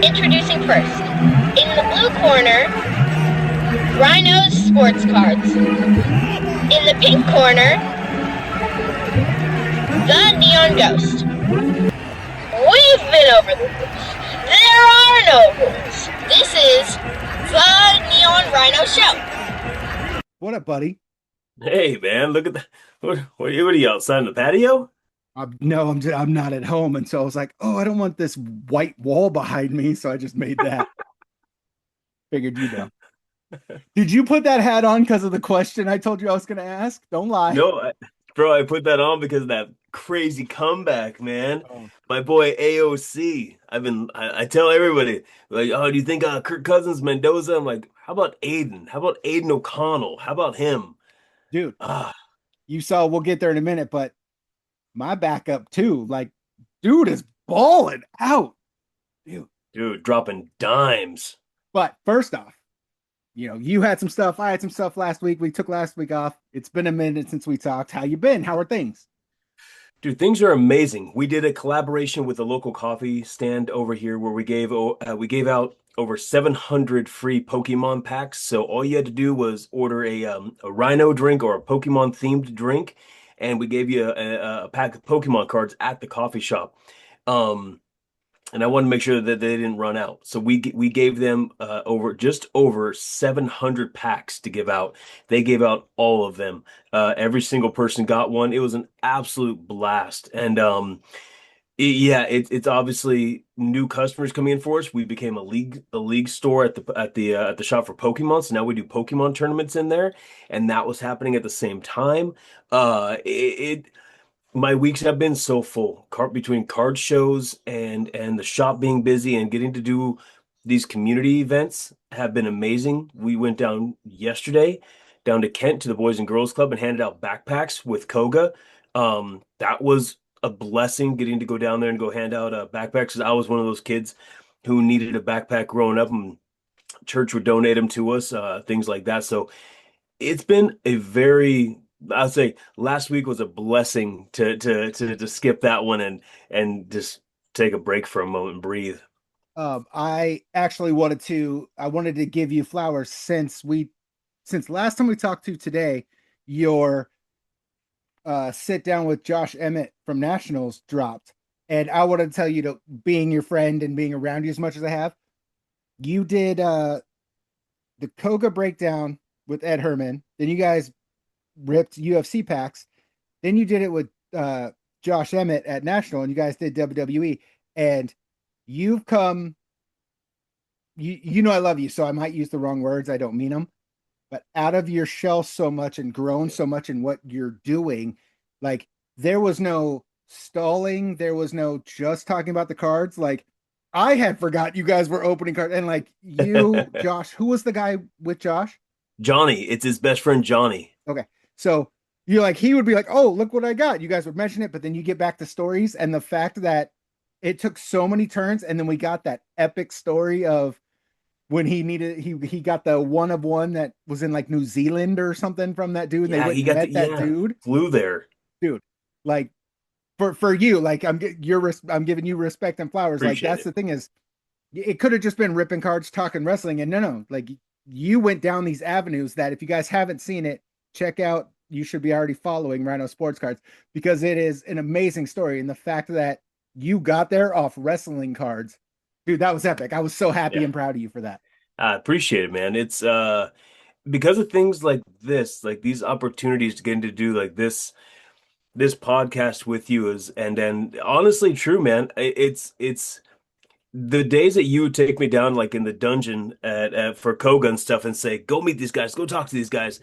Introducing first. In the blue corner, Ryno's sports cards. In the pink corner, the Neon Ghost. We've been over the rules. There are no rules. This is the Neon Ryno Show. What up, buddy? Hey man, look at that. What are you outside in the patio? No, I'm not at home, and so I was like, oh, I don't want this white wall behind me, so I just made that. Figured you know. Did you put that hat on because of the question I told you I was going to ask? Don't lie. No, bro, I put that on because of that crazy comeback, man. Oh, My boy AOC. I tell everybody, like, oh, do you think Kirk Cousins, Mendoza? I'm like, how about Aiden? How about Aiden O'Connell? How about him? dude, Ah, you saw. We'll get there in a minute, but my backup too. Like, dude is balling out, dude. dude, dropping dimes. But first off, you had some stuff. I had some stuff last week. We took last week off. It's been a minute since we talked. How you been? How are things? Dude, things are amazing. We did a collaboration with a local coffee stand over here where we gave out over 700 free Pokemon packs. So all you had to do was order a Rhino drink or a Pokemon themed drink, and we gave you a pack of Pokemon cards at the coffee shop. Um, and I wanted to make sure that they didn't run out. So we gave them over 700 packs to give out. They gave out all of them. Every single person got one. It was an absolute blast. And yeah, it's obviously new customers coming in for us. We became a league store at the shop for Pokemon. So now we do Pokemon tournaments in there, and that was happening at the same time. It my weeks have been so full, between card shows and the shop being busy and getting to do these community events have been amazing. We went down yesterday, down to Kent to the Boys and Girls Club and handed out backpacks with Koga. That was a blessing getting to go down there and go hand out backpacks. 'Cause I was one of those kids who needed a backpack growing up, and church would donate them to us, things like that. So it's been a very I'll say last week was a blessing to skip that one and just take a break for a moment and breathe. I actually wanted to give you flowers since last time we talked to today, your sit down with Josh Emmett from Nationals dropped. And I want to tell you, to being your friend and being around you as much as I have, you did the Koga breakdown with Ed Herman. Then you guys ripped UFC packs. Then you did it with Josh Emmett at National, and you guys did WWE. And you've come, you know I love you, so I might use the wrong words. I don't mean them, but out of your shell so much and grown so much in what you're doing. Like, there was no stalling, there was no just talking about the cards. Like, I had forgot you guys were opening cards, and like you, Josh, who was the guy with Josh? Johnny, it's his best friend Johnny. Okay. So you're like, he would be like, oh, look what I got. You guys would mention it, but then you get back to stories. And the fact that it took so many turns, and then we got that epic story of when he got the one of one that was in like New Zealand or something from that dude. They Yeah, went he and got met that dude. flew there. Dude, like, for you, like, I'm giving you respect and flowers. Like, Appreciate that's it. the thing is, it could have just been ripping cards, talking wrestling, and no, like, you went down these avenues that if you guys haven't seen it, check out. You should be already following Ryno Sports Cards, because it is an amazing story. And the fact that you got there off wrestling cards, dude, that was epic. I was so happy Yeah, and proud of you for that. I appreciate it, man. It's because of things like this, like these opportunities to get to do like this podcast with you is and honestly true, man. It's the days that you would take me down like in the dungeon at for Koga and stuff and say, go meet these guys, go talk to these guys,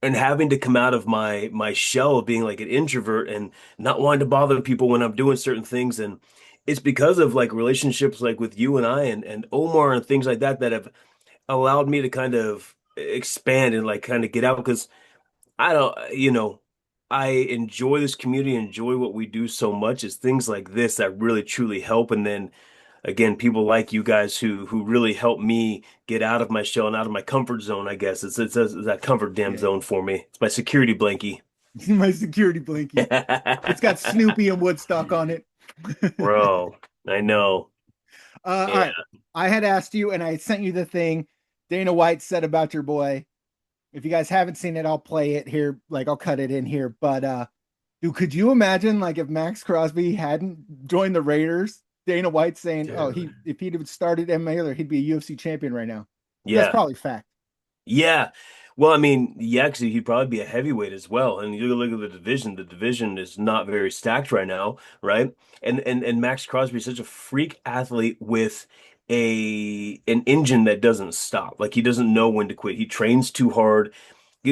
and having to come out of my shell of being like an introvert and not wanting to bother people when I'm doing certain things. And it's because of like relationships like with you and I and Omar and things like that that have allowed me to kind of expand and like kind of get out because I don't, I enjoy this community, enjoy what we do so much. It's things like this that really truly help. And then again, people like you guys who really help me get out of my shell and out of my comfort zone, I guess. It's that comfort damn Yeah. zone for me. It's my security blankie. My security blankie. It's got Snoopy and Woodstock on it. Bro, I know. All Yeah. right. I had asked you, and I sent you the thing Dana White said about your boy. If you guys haven't seen it, I'll play it here. Like I'll cut it in here. But dude, could you imagine like if Max Crosby hadn't joined the Raiders? Dana White saying, "Oh, Dude. if he'd have started MMA, he'd be a UFC champion right now." That's Yeah. probably fact. Yeah. Well, I mean, yeah, actually, he'd probably be a heavyweight as well. And you look at the division. The division is not very stacked right now, right? And Max Crosby is such a freak athlete with an engine that doesn't stop. Like he doesn't know when to quit. He trains too hard.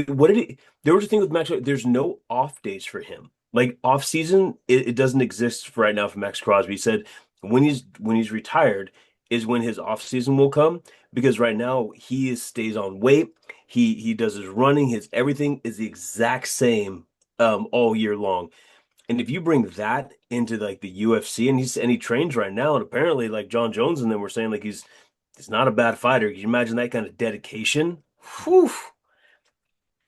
What did he? There was a thing with Max. There's no off days for him. Like off season, it doesn't exist for right now for Max Crosby. He said when he's retired is when his off season will come because right now stays on weight. He does his running. His everything is the exact same all year long. And if you bring that into like the UFC and he trains right now and apparently like John Jones and them were saying like he's not a bad fighter. Can you imagine that kind of dedication? Whew.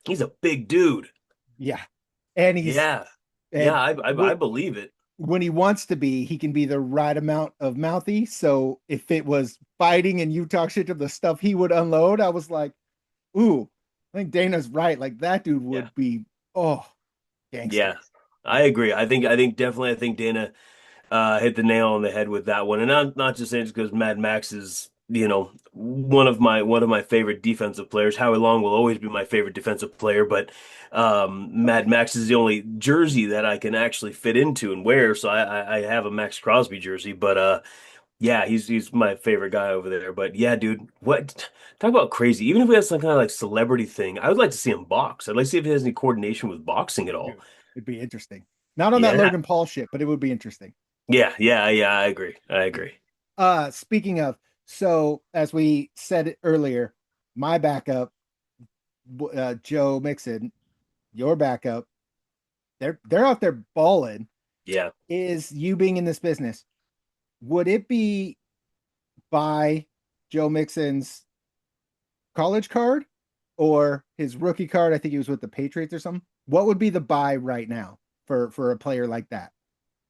He's a big dude. Yeah, and he's Yeah. Yeah, and I believe it. when he wants to be, he can be the right amount of mouthy. So if it was fighting and you talk shit to the stuff he would unload, I was like, ooh, I think Dana's right. Like that dude Yeah. would be, oh, Yeah. gangster. I agree. I think Dana hit the nail on the head with that one. And not just saying just because Mad Max is, one of my favorite defensive players. Howie Long will always be my favorite defensive player, but Mad Max is the only jersey that I can actually fit into and wear. So I have a Max Crosby jersey, but yeah, he's my favorite guy over there. But yeah, dude, what talk about crazy. Even if we have some kind of like celebrity thing, I would like to see him box. I'd like to see if he has any coordination with boxing at all. Dude, it'd be interesting. Not on that Yeah. Logan Paul shit, but it would be interesting. Yeah, I agree. I agree. Speaking of, so as we said it earlier, my backup, Joe Mixon, your backup, they're out there balling. Yeah. Is you being in this business, would it be buy Joe Mixon's college card or his rookie card? I think he was with the Patriots or something. What would be the buy right now for a player like that?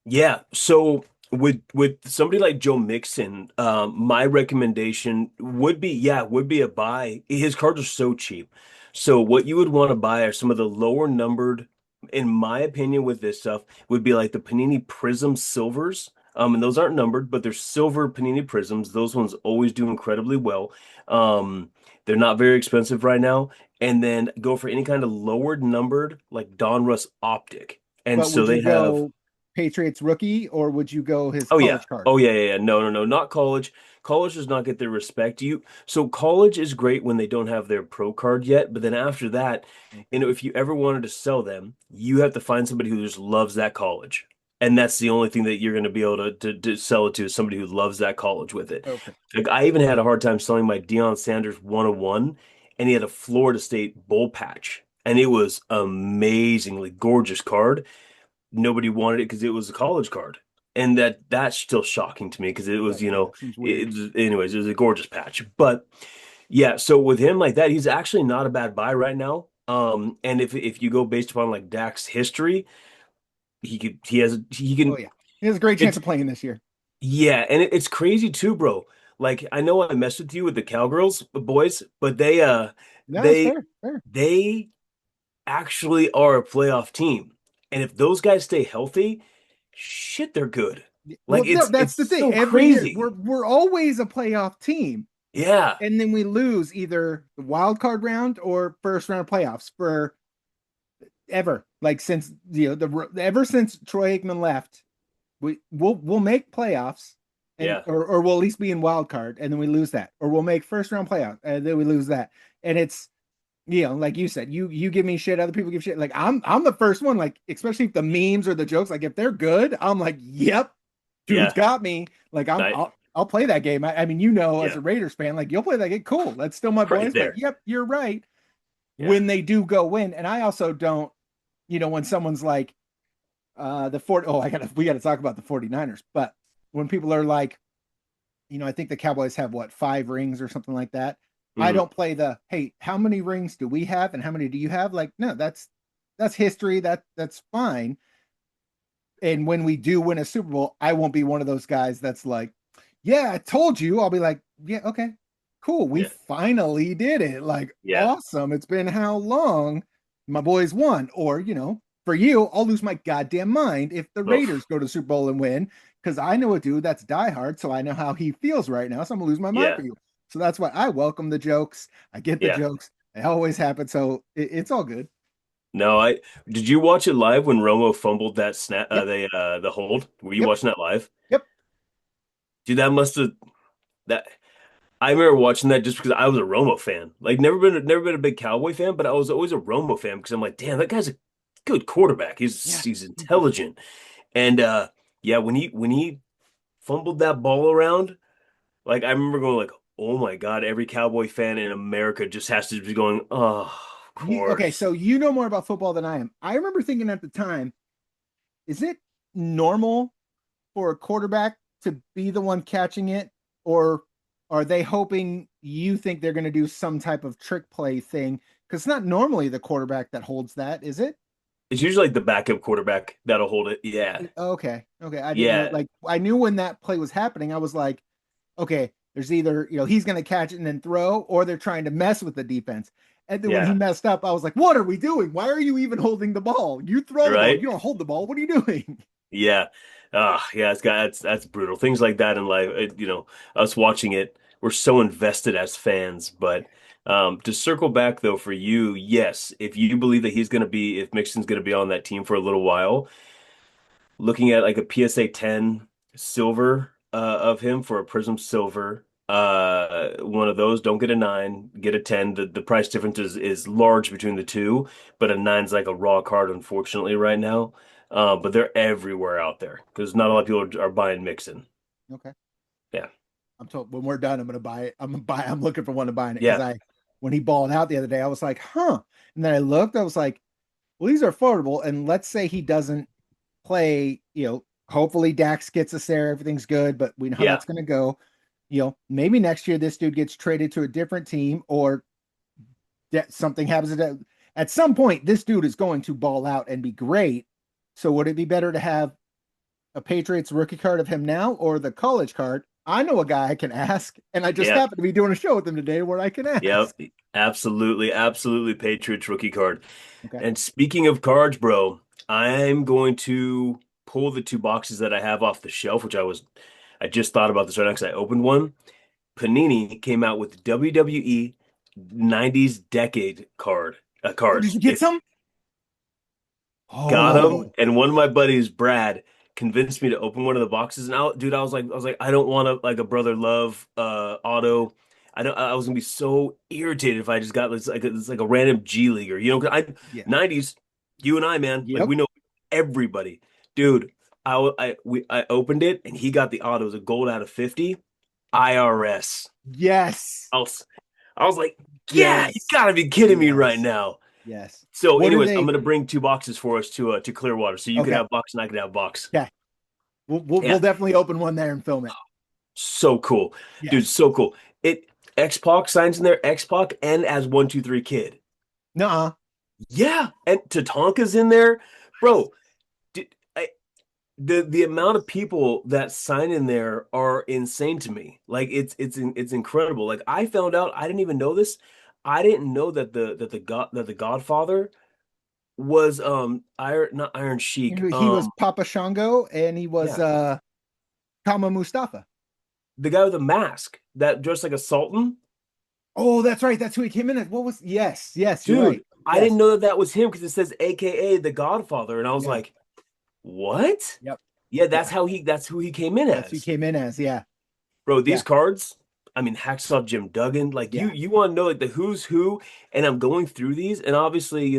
Yeah. So with somebody like Joe Mixon, my recommendation would be a buy. His cards are so cheap. So what you would want to buy are some of the lower numbered, in my opinion, with this stuff, would be like the Panini Prism Silvers. And those aren't numbered, but they're silver Panini Prisms. Those ones always do incredibly well. They're not very expensive right now. And then go for any kind of lower numbered, like Donruss Optic. And But so would you they have. go Patriots rookie or would you go his Oh yeah. college card? Oh yeah. No, not college. College does not get their respect. So college is great when they don't have their pro card yet, but then after that, Okay. if you ever wanted to sell them, you have to find somebody who just loves that college. And that's the only thing that you're going to be able to sell it to is somebody who loves that college with it. Okay. Like I even had a hard time selling my Deion Sanders 101, and he had a Florida State bowl patch. And it was amazingly gorgeous card. Nobody wanted it because it was a college card. And that's still shocking to me because it was, Yeah, it seems weird. anyways, it was a gorgeous patch. But yeah, so with him like that, he's actually not a bad buy right now. And if you go based upon like Dak's history, he Oh can yeah. He has a great chance it's of playing this year. yeah, and it's crazy too, bro. Like I know I messed with you with the Cowgirls boys, but No, it's they fair. Fair. they actually are a playoff team. And if those guys stay healthy, shit, they're good. Well, Like no, it's that's the thing. so Every year crazy. we're always a playoff team. Yeah. And then we lose either the wild card round or first round playoffs for ever. Like since the ever since Troy Aikman left, we'll make playoffs and Yeah. or we'll at least be in wild card and then we lose that. Or we'll make first round playoff and then we lose that. And it's like you said, you give me shit, other people give shit. Like I'm the first one, like, especially if the memes or the jokes, like if they're good, I'm like, yep, dude's Yeah. got me. Like Right. I'll play that game. I mean, as Yeah. a Raiders fan, like you'll play that game. Cool. That's still my Right boys. But there. yep, you're right. Yeah. When they do go win. And I also don't, when someone's like the Fort oh, we gotta talk about the 49ers. But when people are like, I think the Cowboys have what, 5 rings or something like that. I Mhm. don't play the hey, how many rings do we have and how many do you have? Like, no, that's history. That's fine. And when we do win a Super Bowl, I won't be one of those guys that's like, yeah, I told you. I'll be like, yeah, okay, cool. We Yeah, finally did it. Like, yeah. awesome. It's been how long? My boys won. Or, for you, I'll lose my goddamn mind if the Raiders Oof. go to Super Bowl and win, because I know a dude that's diehard, so I know how he feels right now. So I'm gonna lose my mind Yeah, for you. So that's why I welcome the jokes. I get the yeah. jokes. It always happens. So it's all good. No, I did you watch it live when Romo fumbled that snap Yep. the hold? Were you Yep. watching that live? Yep. Dude, that must have that I remember watching that just because I was a Romo fan. Like never been a big Cowboy fan, but I was always a Romo fan because I'm like, damn, that guy's a good quarterback. Yeah. He's intelligent. And yeah, when he fumbled that ball around, like I remember going like, oh my God, every Cowboy fan in America just has to be going, oh, of Okay, course. so you know more about football than I am. I remember thinking at the time, is it normal for a quarterback to be the one catching it, or are they hoping you think they're going to do some type of trick play thing? Because it's not normally the quarterback that holds that, is it? It's usually like the backup quarterback that'll hold it. Yeah. Okay, okay, I didn't know. Yeah. Like, I knew when that play was happening, I was like, okay, there's either he's going to catch it and then throw, or they're trying to mess with the defense. And then when he Yeah. messed up, I was like, what are we doing? Why are you even holding the ball? You throw the ball. Right? You don't hold the ball. What are you doing? Yeah. Yeah, that's brutal. Things like that in life, us watching it, we're so invested as fans. But to circle back though for you, yes, if you believe that if Mixon's gonna be on that team for a little while, looking at like a PSA 10 silver of him for a Prism silver. One of those, don't get a 9, get a 10. The price difference is large between the two, but a nine's like a raw card, unfortunately, right now. But they're everywhere out there because not a lot of people are buying Mixin. Okay. Yeah. I'm told when we're done, I'm gonna buy it. I'm looking for one to buy it because Yeah. I when he balled out the other day, I was like, huh. And then I looked, I was like, well, these are affordable. And let's say he doesn't play, hopefully Dax gets us there, everything's good, but we know how Yeah. that's gonna go. Maybe next year this dude gets traded to a different team, or something happens at some point, this dude is going to ball out and be great. So would it be better to have a Patriots rookie card of him now or the college card? I know a guy I can ask, and I just Yeah. happened to be doing a show with him today where I can Yep. ask. Absolutely. Absolutely. Patriots rookie card. Okay. And speaking of cards, bro, I'm going to pull the two boxes that I have off the shelf, I just thought about this right now because I opened one. Panini came out with WWE 90s decade Oh, did cards. you get some? Got them, Oh, and one of my buddies, Brad, convinced me to open one of the boxes. And dude, I was like, I don't want a Brother Love auto. I was gonna be so irritated if I just got this like a random G leaguer, 'cause I yeah. 90s, you and I, man, like Yep. we know everybody, dude. I opened it and he got the auto. It was a gold out of 50 IRS. Yes. I was, I was like, yeah, you Yes. gotta be kidding me right Yes. now. Yes. So, What are anyways, I'm they? gonna bring two boxes for us to Clearwater, so you could Okay. have box and I could have box. Okay. We'll Yeah, definitely open one there and film it. so cool, dude, Yes. so cool. X-Pac signs in there, X-Pac and as 123 Kid. Nuh-uh. Yeah, and Tatanka's in there, bro. Did, the amount of people that sign in there are insane to me. Like it's incredible. Like I found out, I didn't even know this. I didn't know that the Godfather was Iron not Iron Sheik. He was Papa Shango and he was Yeah, Kama Mustafa. the guy with the mask that dressed like a sultan. Oh, that's right. That's who he came in as. What was? Yes, yes, you're right. Dude, I didn't Yes, know that was him because it says AKA the Godfather, and I was yeah, like, what? yep, Yeah, yeah. that's who he came in That's who he as. came in as. Yeah, Bro, yeah, these cards, I mean, Hacksaw Jim Duggan, like yeah. you want to know like the who's who, and I'm going through these, and obviously,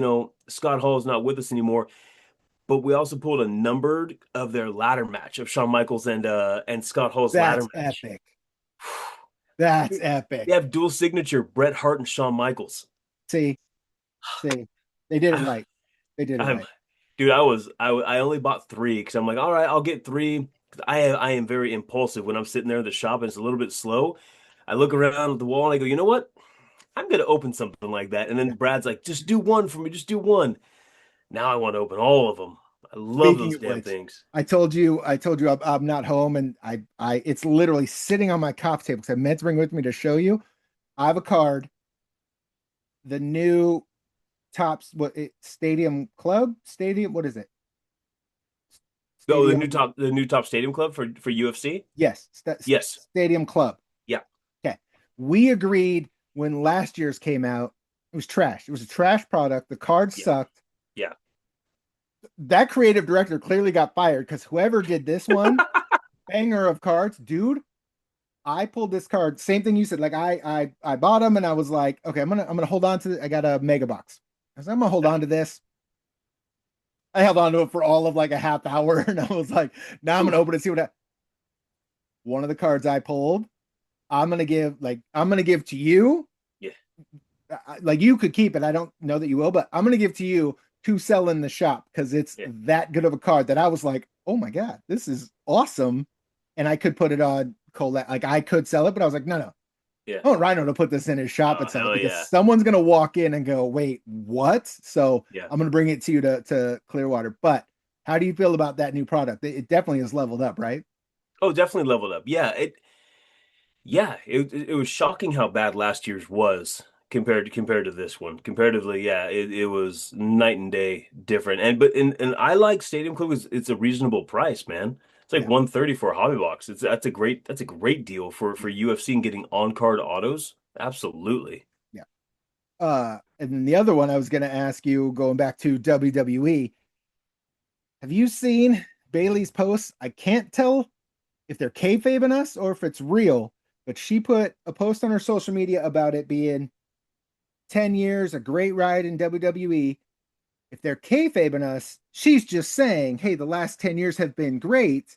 Scott Hall is not with us anymore, but we also pulled a numbered of their ladder match of Shawn Michaels and Scott Hall's ladder That's match. epic. That's Dude, epic. they have dual signature Bret Hart and Shawn Michaels. See, see, they did it I, right. They did it I'm right. dude, I only bought three because I'm like, all right, I'll get three. 'Cause I am very impulsive when I'm sitting there in the shop and it's a little bit slow. I look around at the wall and I go, you know what? I'm gonna open something like that. And then Yeah, Brad's like, just do one for me, just do one. Now I want to open all of them. I love Speaking those of damn which, things. I told you I'm not home, and it's literally sitting on my coffee table because I meant to bring it with me to show you. I have a card, the new tops, Stadium Club, Stadium, what is it? Oh, Stadium, the new top stadium club for UFC. yes, Yes. Stadium Club. Yeah. Okay, we agreed when last year's came out, it was trash. It was a trash product. The card Yeah. sucked. Yeah. That creative director clearly got fired because whoever did this one, banger of cards, dude. I pulled this card. Same thing you said. Like I bought them and I was like, okay, I'm gonna hold on to it. I got a mega box. I said, I'm gonna hold on to this. I held on to it for all of like a half hour, and I was like, now I'm gonna open it and see one of the cards I pulled. I'm gonna give to you. Yeah. Like you could keep it. I don't know that you will, but I'm gonna give to you to sell in the shop because it's Yeah. that good of a card that I was like, oh my god, this is awesome, and I could put it on Colette. Like I could sell it, but I was like, no, no, Yeah. I want Ryno to put this in his shop Oh, and sell it hell because yeah. someone's gonna walk in and go, wait, what? So Yeah. I'm gonna bring it to you to Clearwater. But how do you feel about that new product? It definitely has leveled up, right? Oh, definitely leveled up. It was shocking how bad last year's was compared to this one. Comparatively, yeah, it was night and day different. And I like Stadium Club because it's a reasonable price, man. It's like Yeah, 130 for a hobby box. That's a great deal for yeah, UFC and getting on card autos. Absolutely. yeah. And then the other one I was gonna ask you, going back to WWE, have you seen Bayley's posts? I can't tell if they're kayfabing us or if it's real, but she put a post on her social media about it being 10 years, a great ride in WWE. If they're kayfabing us, she's just saying, hey, the last 10 years have been great.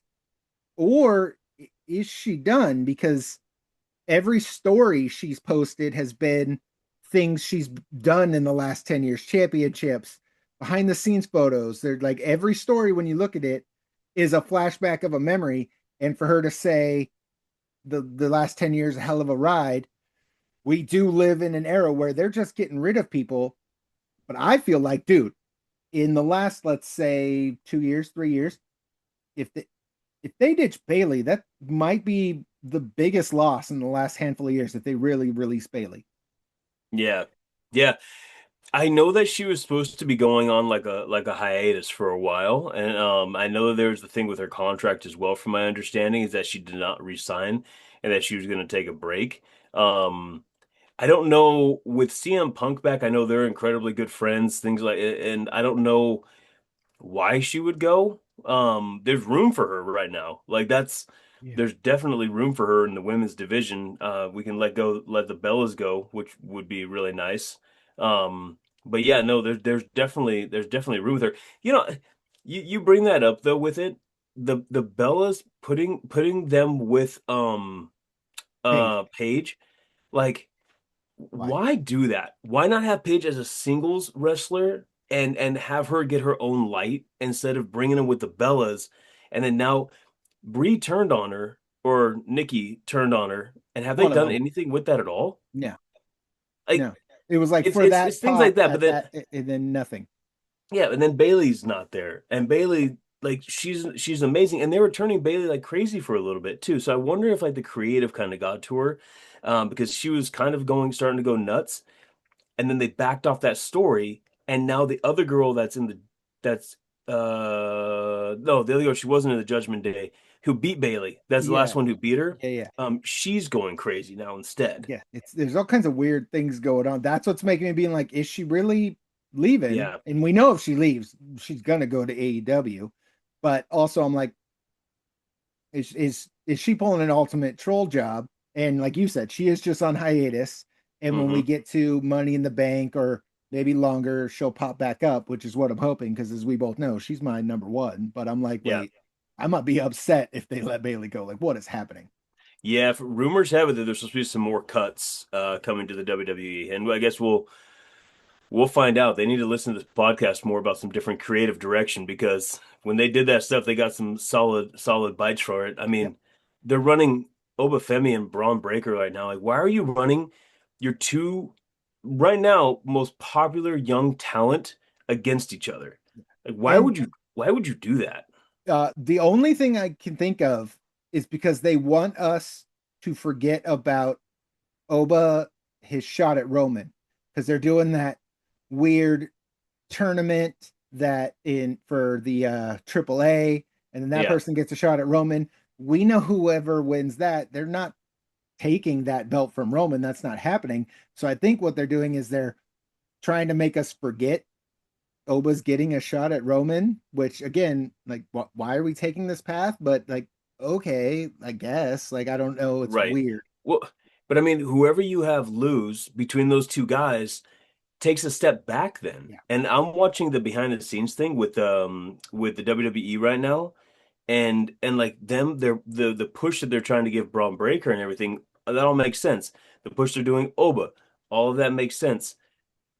Or is she done? Because every story she's posted has been things she's done in the last 10 years, championships, behind the scenes photos. They're like every story when you look at it is a flashback of a memory. And for her to say the last 10 years, a hell of a ride, we do live in an era where they're just getting rid of people. But I feel like, dude, in the last, let's say 2 years, 3 years, if they if they ditch Bayley, that might be the biggest loss in the last handful of years if they really release Bayley. Yeah. Yeah. I know that she was supposed to be going on like a hiatus for a while, and I know that there was the thing with her contract as well. From my understanding, is that she did not resign and that she was going to take a break. Um, I don't know with CM Punk back. I know they're incredibly good friends, things like, and I don't know why she would go. There's room for her right now. Yeah. There's definitely room for her in the women's division. We can let the Bellas go, which would be really nice. But yeah, no, there's definitely room with her. You know, you bring that up though with it, the Bellas putting them with Paige, Paige, like why? why do that? Why not have Paige as a singles wrestler and have her get her own light instead of bringing her with the Bellas? And then now Bree turned on her or Nikki turned on her, and have they One of done them. anything with that at all? No, Like no. It was like for that it's things like pop that, but at then that, and then nothing. yeah, and then Bayley's not there, and Bayley like she's amazing, and they were turning Bayley like crazy for a little bit too. So I wonder if like the creative kind of got to her, because she was kind of going starting to go nuts, and then they backed off that story, and now the other girl that's no, the other girl, she wasn't in the Judgment Day, who beat Bayley, that's the last Yeah, one who beat her. yeah, yeah, She's going crazy now instead. yeah. It's there's all kinds of weird things going on. That's what's making me being like, is she really leaving? Yeah. And we know if she leaves, she's gonna go to AEW. But also, I'm like, is she pulling an ultimate troll job? And like you said, she is just on hiatus. And when we Hmm. get to Money in the Bank or maybe longer, she'll pop back up, which is what I'm hoping. Because as we both know, she's my number one. But I'm like, Yeah. wait, I might be upset if they let Bayley go. Like, what is happening? Yeah, rumors have it that there's supposed to be some more cuts coming to the WWE, and I guess we'll find out. They need to listen to this podcast more about some different creative direction because when they did that stuff, they got some solid bites for it. I Yeah, mean, they're running Obafemi and Braun Breaker right now. Like, why are you running your two right now most popular young talent against each other? Like, why and would you? Why would you do that? The only thing I can think of is because they want us to forget about Oba, his shot at Roman, because they're doing that weird tournament that in for the AAA, and then that Yeah, person gets a shot at Roman. We know whoever wins that, they're not taking that belt from Roman. That's not happening. So I think what they're doing is they're trying to make us forget Oba's getting a shot at Roman, which again, like, why are we taking this path? But like, okay, I guess. Like, I don't know. It's right. weird. Well, but I mean, whoever you have lose between those two guys takes a step back then. Yeah. And I'm watching the behind the scenes thing with the WWE right now, and like them, they're the push that they're trying to give Braun Breaker and everything, that all makes sense. The push they're doing Oba, all of that makes sense.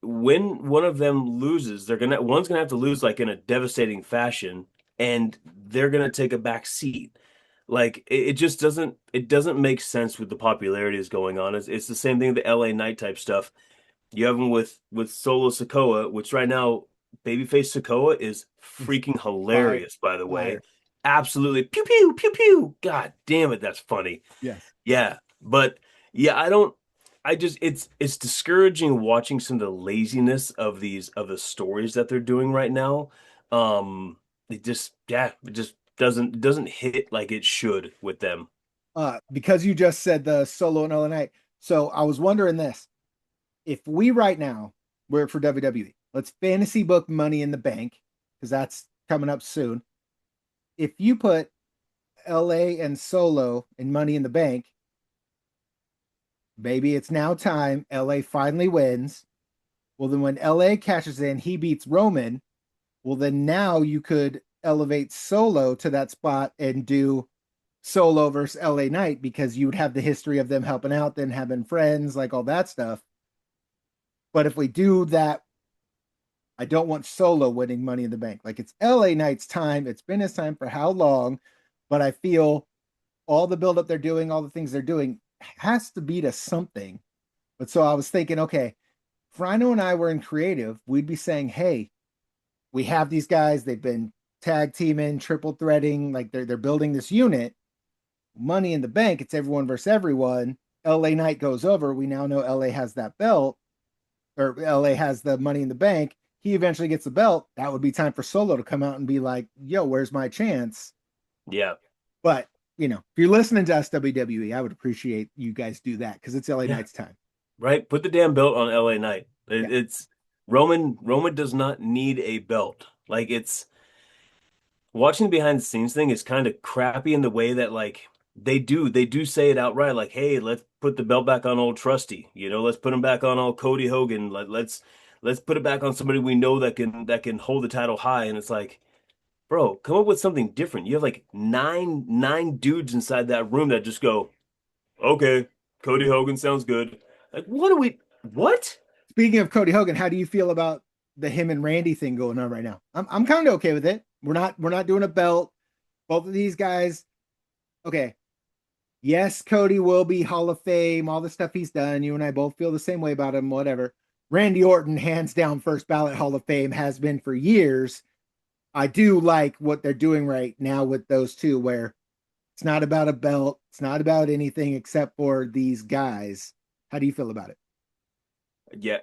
When one of them loses, one's gonna have to lose like in a devastating fashion, and they're gonna take a back seat. Like it just doesn't make sense with the popularity is going on. It's the same thing, the LA Knight type stuff. You have him with Solo Sikoa, which right now, babyface Sikoa is It's freaking fire, hilarious, by the way. fire. Absolutely pew pew pew pew. God damn it, that's funny. Yes. Yeah, but yeah, I don't. I just it's discouraging watching some of the laziness of the stories that they're doing right now. It just it just doesn't hit like it should with them. Because you just said the Solo and LA Knight. So I was wondering this. If we right now we're for WWE, let's fantasy book Money in the Bank, because that's coming up soon. If you put LA and Solo in Money in the Bank, maybe it's now time. LA finally wins. Well, then when LA cashes in, he beats Roman. Well, then now you could elevate Solo to that spot and do Solo versus LA Knight, because you would have the history of them helping out, then having friends, like all that stuff. But if we do that, I don't want Solo winning Money in the Bank. Like, it's LA Knight's time. It's been his time for how long? But I feel all the buildup they're doing, all the things they're doing has to be to something. But so I was thinking, okay, if Rhino and I were in creative, we'd be saying, hey, we have these guys, they've been tag teaming, triple threading, like they're building this unit. Money in the Bank, it's everyone versus everyone. LA Knight goes over. We now know LA has that belt, or LA has the Money in the Bank. He eventually gets the belt. That would be time for Solo to come out and be like, yo, where's my chance? Yeah, But, if you're listening to us, WWE, I would appreciate you guys do that, because it's LA yeah, Knight's time. right. Put the damn belt on LA Knight. Yeah. It's Roman does not need a belt. Like it's watching the behind the scenes thing is kind of crappy in the way that like they do say it outright, like, hey, let's put the belt back on old Trusty, let's put him back on old Cody Hogan. Let's put it back on somebody we know that can hold the title high. And it's like, bro, come up with something different. You have like nine dudes inside that room that just go, okay, Cody Hogan sounds good. Like, what? Speaking of Cody Hogan, how do you feel about the him and Randy thing going on right now? I'm kind of okay with it. We're not doing a belt. Both of these guys, okay. Yes, Cody will be Hall of Fame, all the stuff he's done. You and I both feel the same way about him, whatever. Randy Orton, hands down, first ballot Hall of Fame, has been for years. I do like what they're doing right now with those two, where it's not about a belt, it's not about anything except for these guys. How do you feel about it? Yeah,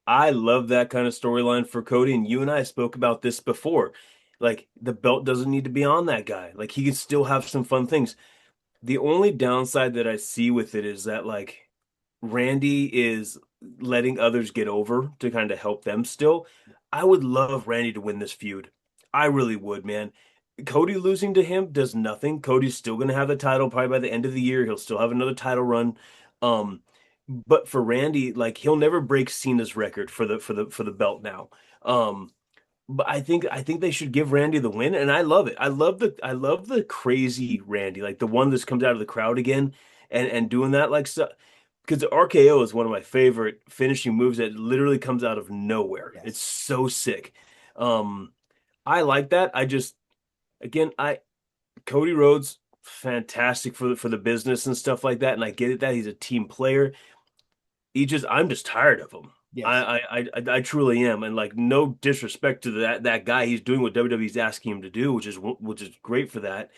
I love that kind of storyline for Cody. And you and I spoke about this before. Like, the belt doesn't need to be on that guy. Like, he can still have some fun things. The only downside that I see with it is that, like, Randy is letting others get over to kind of help them still. I would love Randy to win this feud. I really would, man. Cody losing to him does nothing. Cody's still going to have the title probably by the end of the year. He'll still have another title run. Um, but for Randy, like, he'll never break Cena's record for the belt now. Um, but I think they should give Randy the win, and I love it. I love the crazy Randy, like the one that comes out of the crowd again and doing that, like, so, because the RKO is one of my favorite finishing moves that literally comes out of nowhere. It's Yes. so sick. Um, I like that. I just again, I Cody Rhodes, fantastic for the business and stuff like that, and I get it that he's a team player. I'm just tired of him. Yes. I truly am, and like no disrespect to that guy, he's doing what WWE's asking him to do, which is great for that.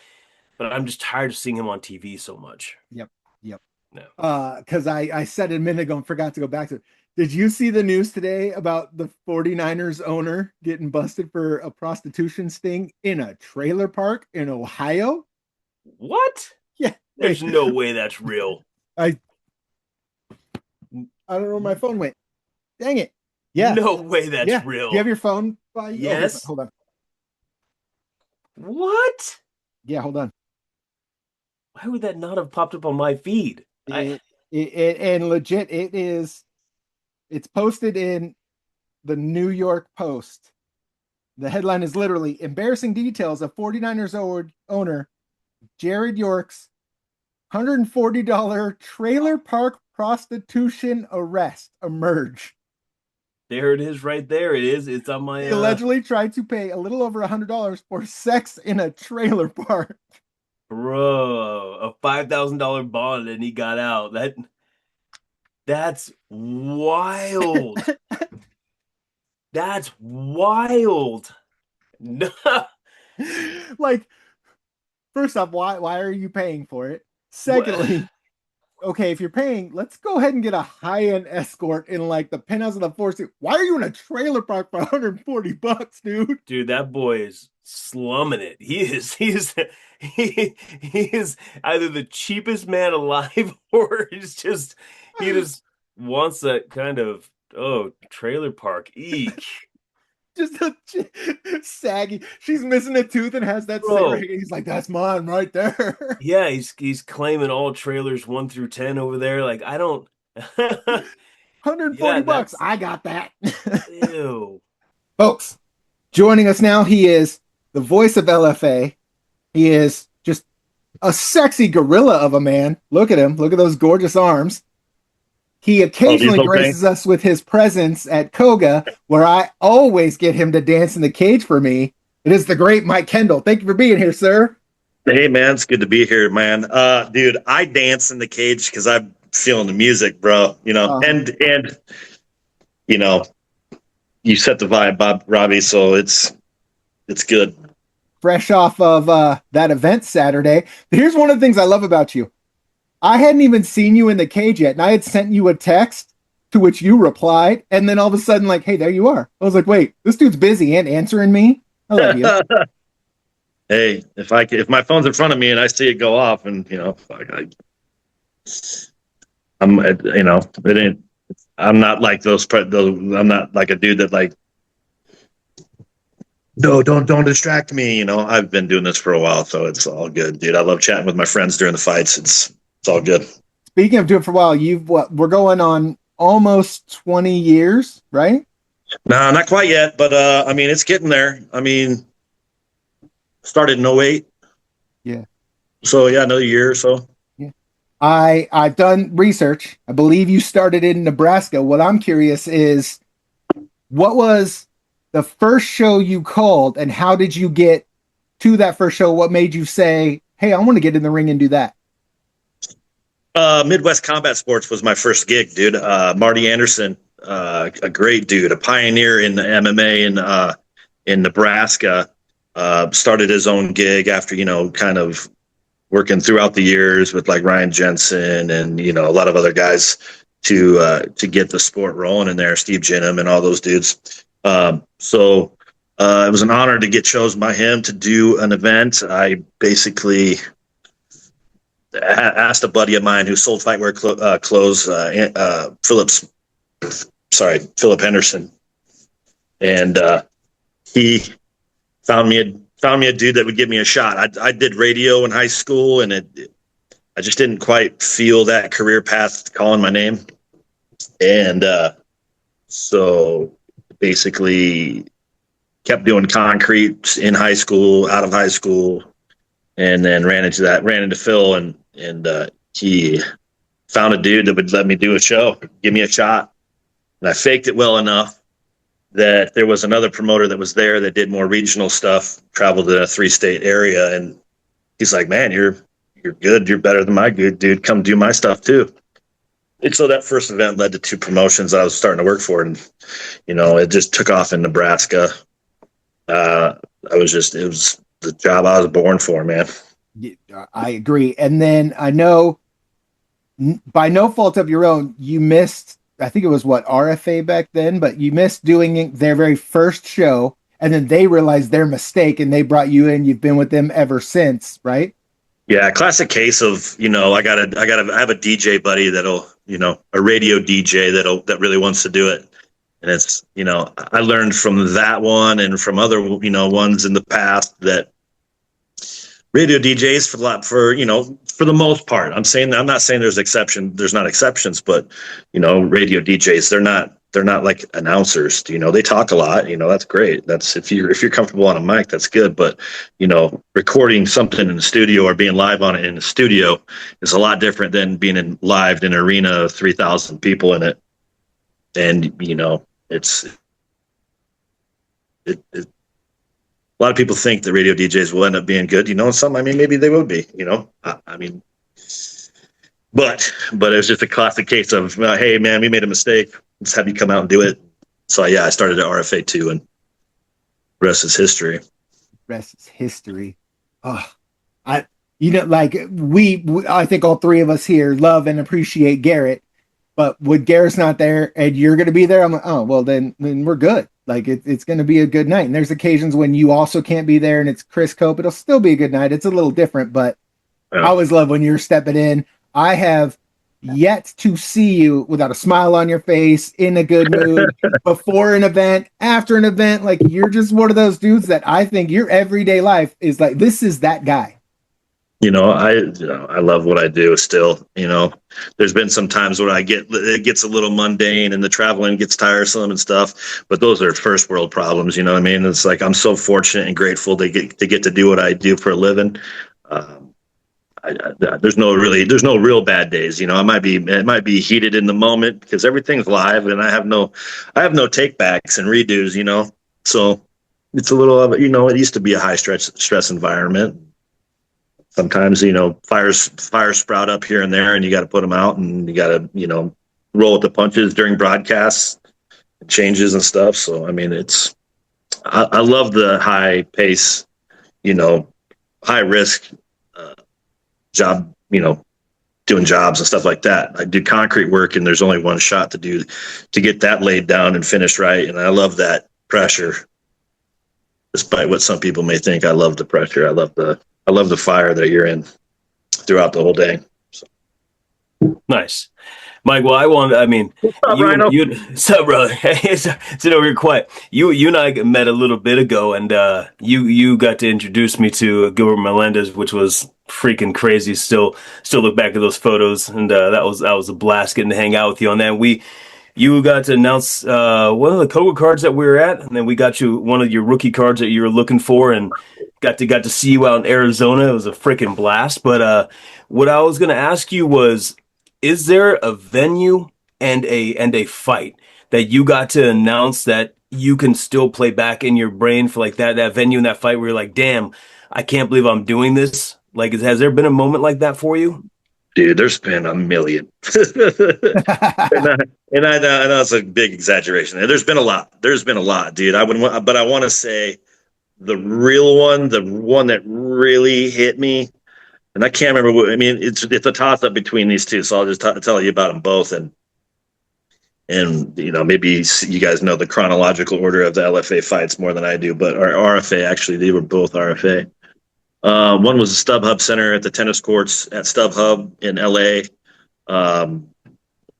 But I'm just tired of seeing him on TV so much. Yep. Yep. No. Because I said it a minute ago and forgot to go back to it. Did you see the news today about the 49ers owner getting busted for a prostitution sting in a trailer park in Ohio? What? Yeah. There's Wait. no way that's real. I don't know where my phone went. Dang it. Yeah. No way that's Yeah. Do real. you have your phone by you? Yes. Hold on. What? Yeah, hold on. Why would that not have popped up on my feed? And legit, it's posted in the New York Post. The headline is literally embarrassing details of 49ers owner Jared York's $140 trailer park prostitution arrest emerge. There it is right there. It is. It's on my He allegedly tried to pay a little over $100 for sex in a trailer park. bro, a $5,000 bond and he got out. That's wild. That's wild. Like, first off, why are you paying for it? Secondly, okay, if you're paying, let's go ahead and get a high-end escort in like the penthouse of the Four Seasons. Why are you in a trailer park for $140, dude? Dude, that boy is slumming it. He is either the cheapest man alive or he just wants that kind of trailer park. Eek. Just a saggy. She's missing a tooth and has that Bro. cigarette. He's like, that's mine right there. Yeah, he's claiming all trailers 1 through 10 over there. Like I don't $140. I got that. Ew. Folks, joining us now, he is the voice of LFA. He is just a sexy gorilla of a man. Look at him. Look at those gorgeous arms. He occasionally graces us with his presence at Koga, where I always get him to dance in the cage for me. It is the great Mike Kendall. Thank you for being here, sir. Hey, man. It's good to be here, man. Dude, I dance in the cage because I'm feeling the music, bro. And you set the vibe, Bob Robbie, so it's good. Fresh off of that event Saturday. Here's one of the things I love about you. I hadn't even seen you in the cage yet, and I had sent you a text to which you replied, and then all of a sudden, like, hey, there you are. I was like, wait, this dude's busy and answering me. I love you. Hey, if my phone's in front of me and I see it go off, and I'm not like those. I'm not like a dude that like. No, don't distract me. I've been doing this for a while, so it's all good, dude. I love chatting with my friends during the fights. It's all good. Speaking of doing it for a while, we're going on almost 20 years, right? No, not quite yet, but it's getting there. Started in 08. Yeah. So yeah, another year or so. Yeah. I've done research. I believe you started in Nebraska. What I'm curious is, what was the first show you called, and how did you get to that first show? What made you say, hey, I want to get in the ring and do that? Midwest Combat Sports was my first gig, dude. Marty Anderson, a great dude, a pioneer in the MMA in Nebraska, started his own gig after, kind of working throughout the years with like Ryan Jensen and, a lot of other guys to get the sport rolling in there, Steve Jinham and all those dudes. So it was an honor to get chosen by him to do an event. I basically asked a buddy of mine who sold fightwear clothes, Philip Henderson, and he found me a dude that would give me a shot. I did radio in high school, and I just didn't quite feel that career path calling my name, and so basically kept doing concrete in high school, out of high school, and then ran into Phil, and he found a dude that would let me do a show, give me a shot. And I faked it well enough that there was another promoter that was there that did more regional stuff, traveled to a 3-state area. And he's like, man, you're good. You're better than my good dude. Come do my stuff too. so that first event led to 2 promotions I was starting to work for, and it just took off in Nebraska. It was the job I was born for, man. I agree. And then I know, by no fault of your own, you missed, I think it was RFA back then, but you missed doing their very first show, and then they realized their mistake and they brought you in. You've been with them ever since, right? Yeah, classic case of, I have a DJ buddy that'll, a radio DJ that really wants to do it. And it's, I learned from that one and from other, ones in the past that radio DJs for the most part, I'm not saying there's not exceptions, but, radio DJs, they're not like announcers, they talk a lot, that's great. That's, if you're comfortable on a mic, that's good. But, recording something in the studio or being live on it in the studio is a lot different than being live in an arena of 3,000 people in it. And, a lot of people think the radio DJs will end up being good, maybe they will be, but it was just a classic case of, hey man, we made a mistake. Let's have you come out and do it. So yeah, I started at RFA 2, and the rest is history. Rest is history. Oh, I think all 3 of us here love and appreciate Garrett, but when Garrett's not there and you're going to be there, I'm like, oh, well then we're good. Like it's going to be a good night. And there's occasions when you also can't be there and it's Chris Cope. It'll still be a good night. It's a little different, but I always love when you're stepping in. I have yet to see you without a smile on your face, in a good mood, before an event, after an event. Like, you're just one of those dudes that I think your everyday life is like, this is that guy. I love what I do still. There's been some times where it gets a little mundane and the traveling gets tiresome and stuff, but those are first world problems. You know what I mean? It's like, I'm so fortunate and grateful to get to do what I do for a living. There's no real bad days. It might be heated in the moment because everything's live and I have no take backs and redos, so it's a little of it used to be a high stress environment. Sometimes, fires sprout up here and there and you got to put them out and you got to, roll with the punches during broadcasts, changes and stuff. So, I love the high pace, high risk job, doing jobs and stuff like that. I do concrete work and there's only one shot to get that laid down and finished right. And I love that pressure, despite what some people may think. I love the pressure. I love the fire that you're in throughout the whole day. So. Nice. Mike, well, what's up, Ryno? What's up, brother? Sit over here quiet. You and I met a little bit ago, and you got to introduce me to Gilbert Melendez, which was freaking crazy. Still look back at those photos, and that was a blast getting to hang out with you on that. You got to announce one of the Koga cards that we were at, and then we got you one of your rookie cards that you were looking for, and got to see you out in Arizona. It was a freaking blast. But what I was going to ask you was, is there a venue and a fight that you got to announce that you can still play back in your brain for like that venue and that fight where you're like, damn, I can't believe I'm doing this? Like, has there been a moment like that for you? Dude, there's been a million. and I know it's a big exaggeration. There's been a lot, dude. I want to say the real one, the one that really hit me, and I can't remember it's a toss up between these two. So I'll just tell you about them both. And maybe you guys know the chronological order of the LFA fights more than I do, but our RFA, actually, they were both RFA. One was the StubHub Center at the tennis courts at StubHub in LA.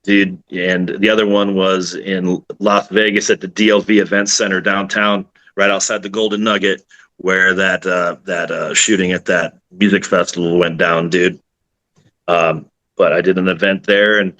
Dude, and the other one was in Las Vegas at the DLV Event Center downtown, right outside the Golden Nugget, where that shooting at that music festival went down, dude. But I did an event there, and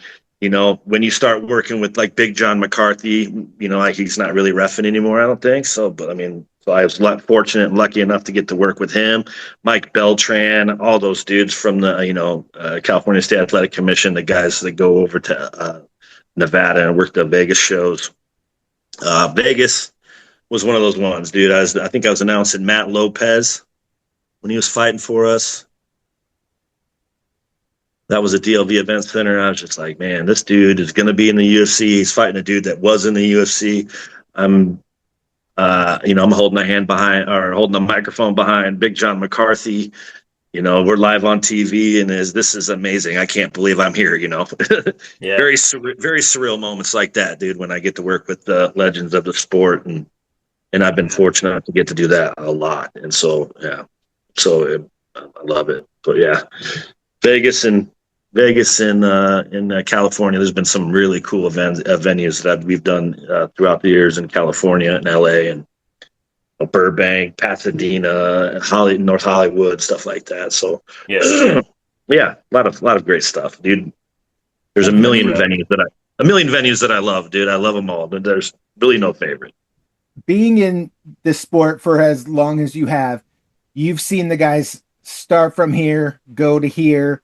when you start working with like Big John McCarthy, like he's not really reffing anymore, I don't think so. But so I was fortunate and lucky enough to get to work with him, Mike Beltran, all those dudes from the California State Athletic Commission, the guys that go over to Nevada and work the Vegas shows. Vegas was one of those ones, dude. I think I was announcing Matt Lopez when he was fighting for us. that was a DLV event center. I was just like, man, this dude is going to be in the UFC. He's fighting a dude that was in the UFC. I'm I'm holding a hand behind, or holding a microphone behind Big John McCarthy. We're live on TV, and this is amazing. I can't believe I'm here. Yeah. Very surreal moments like that, dude. When I get to work with the legends of the sport, and I've been fortunate to get to do that a lot. And so, yeah, I love it. But yeah, Vegas and in California, there's been some really cool venues that we've done throughout the years in California and LA and Burbank, Pasadena, North Hollywood, stuff like that. So Yeah. yeah, a lot of great stuff, dude. There's a million venues that I love, dude. I love them all, but there's really no favorite. Being in this sport for as long as you have, you've seen the guys start from here, go to here,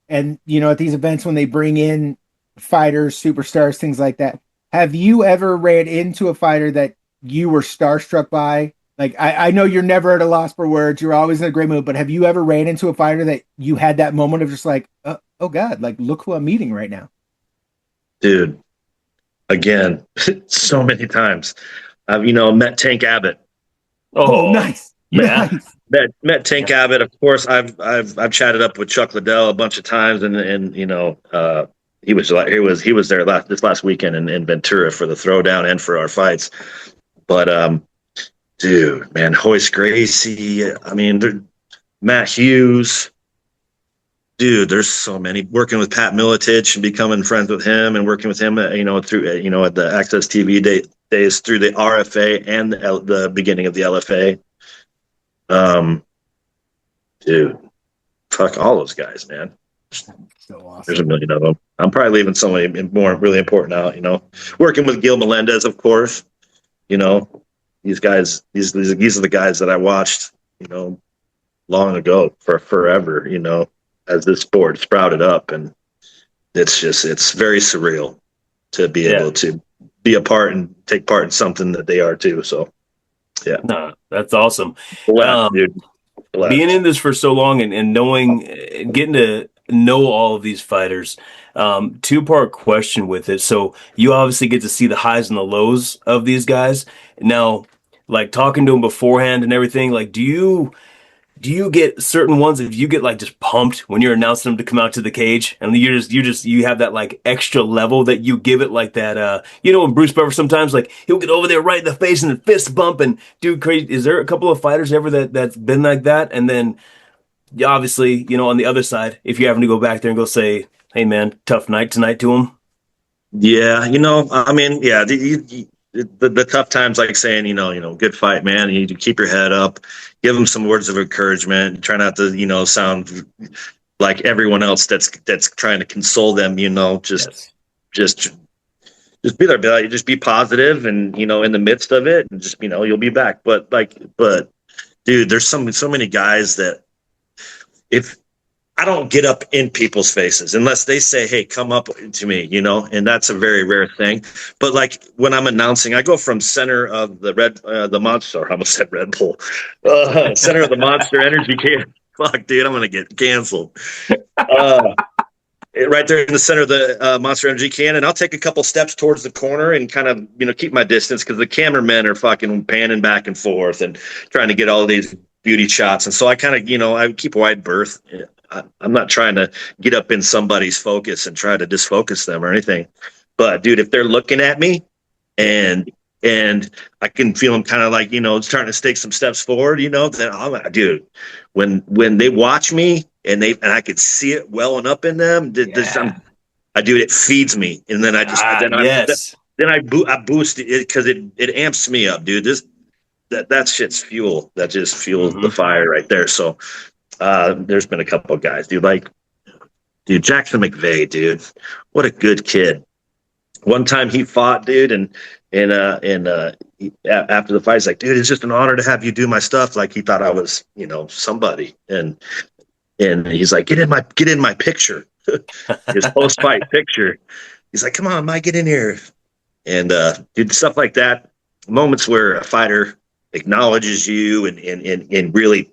and at these events when they bring in fighters, superstars, things like that. Have you ever ran into a fighter that you were starstruck by? Like, I know you're never at a loss for words. You're always in a great mood. But have you ever ran into a fighter that you had that moment of just like, oh God, like, look who I'm meeting right now? Dude, again, so many times. I've, met Tank Abbott. Oh, nice. Yeah. Nice. Met Tank Abbott. Of course, I've chatted up with Chuck Liddell a bunch of times, and he was there this last weekend in Ventura for the throwdown and for our fights. But dude, man, Hoist Gracie. I mean, Matt Hughes. Dude, there's so many. Working with Pat Miletich and becoming friends with him, and working with him, through at the Access TV days through the RFA and the beginning of the LFA. Dude, fuck all those guys, man. So awesome. There's a million of them. I'm probably leaving somebody more really important out. Working with Gil Melendez, of course. These guys. These are the guys that I watched. Long ago, for forever. As this sport sprouted up, and it's very surreal to be able to be a part and take part in something that they are too. So, yeah, No, that's awesome. Dude. Being in this for so long and knowing, getting to know all of these fighters, two-part question with it. So you obviously get to see the highs and the lows of these guys. Now, like talking to them beforehand and everything, like do you get certain ones if you get like just pumped when you're announcing them to come out to the cage, and you have that like extra level that you give it, like that when Bruce Buffer sometimes like he'll get over there right in the face and the fist bump and do crazy. Is there a couple of fighters ever that's been like that? And then obviously on the other side, if you're having to go back there and go say, hey man, tough night tonight to him. Yeah, I mean, yeah, the tough times, like saying, good fight, man. You need to keep your head up, give them some words of encouragement, try not to, sound like everyone else that's trying to console them, just be there, just be positive, and, in the midst of it, and just, you'll be back. But dude, there's so many guys that if I don't get up in people's faces unless they say, hey, come up to me, and that's a very rare thing. But like when I'm announcing, I go from center of the Monster, I almost said Red Bull, center of the Monster Energy can. Fuck, dude, I'm going to get canceled. Right there in the center of the Monster Energy can, and I'll take a couple steps towards the corner and kind of, keep my distance, because the cameramen are fucking panning back and forth and trying to get all these beauty shots. And so I kind of, I keep a wide berth. I'm not trying to get up in somebody's focus and try to disfocus them or anything. But dude, if they're looking at me and I can feel them kind of like, starting to take some steps forward, then dude, when they watch me and I could see it welling up in them, it feeds me. And then I boost it because it amps me up, dude. That shit's fuel. That just fuels the fire right there. So, there's been a couple of guys, dude, Jackson McVeigh, dude, what a good kid. One time he fought, dude, and after the fight, he's like, dude, it's just an honor to have you do my stuff. Like he thought I was, somebody, and he's like, get in my picture, his post fight picture. He's like, come on, Mike, get in here, and dude, stuff like that. Moments where a fighter acknowledges you and really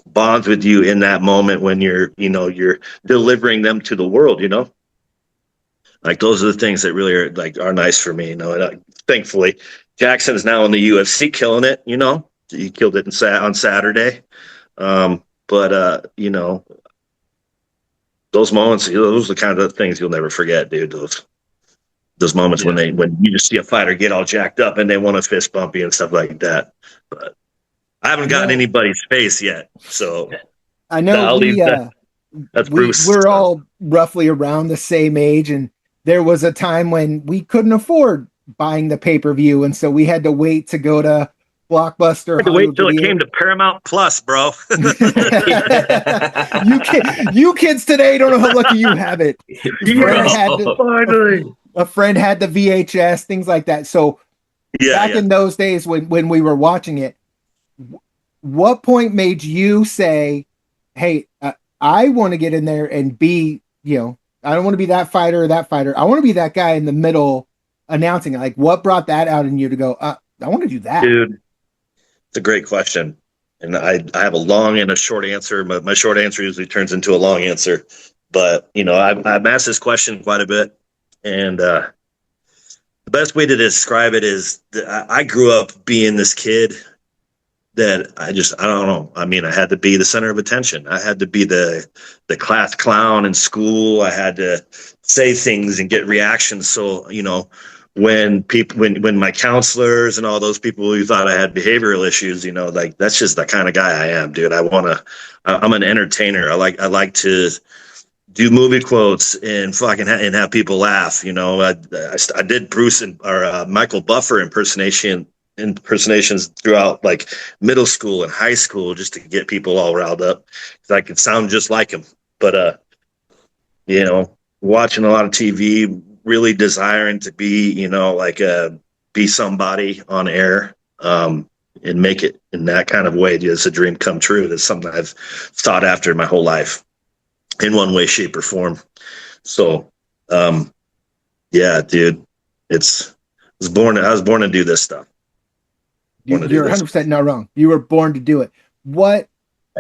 bonds with you in that moment when you're delivering them to the world, like those are the things that really are nice for me, and thankfully Jackson's now in the UFC killing it, he killed it on Saturday. But those moments, those are the kind of things you'll never forget, dude. Those moments when you just see a fighter get all jacked up and they want to fist bump you and stuff like that. But I haven't gotten anybody's face yet, so I know that's Bruce. We're all roughly around the same age, and there was a time when we couldn't afford buying the pay-per-view, and so we had to wait to go to Blockbuster. I had to wait till it came to Paramount Plus, bro. you kids today don't know how lucky you have it. A friend had the VHS, things like that. So back in those days when we were watching it, what point made you say, hey, I want to get in there and be, I don't want to be that fighter or that fighter. I want to be that guy in the middle announcing it. Like, what brought that out in you to go, I want to do that? Dude, it's a great question. And I have a long and a short answer. My short answer usually turns into a long answer. But, I've asked this question quite a bit. And the best way to describe it is that I grew up being this kid that I don't know. I mean, I had to be the center of attention. I had to be the class clown in school. I had to say things and get reactions. So, when my counselors and all those people who thought I had behavioral issues, that's just the kind of guy I am, dude. I'm an entertainer. I like to do movie quotes and and have people laugh. I did Bruce or Michael Buffer impersonations throughout like middle school and high school just to get people all riled up because I could sound just like him. But watching a lot of TV, really desiring to be be somebody on air and make it in that kind of way. It's a dream come true. That's something I've thought after my whole life in one way, shape, or form. So dude, I was born to do this stuff. You're 100% not wrong. You were born to do it. What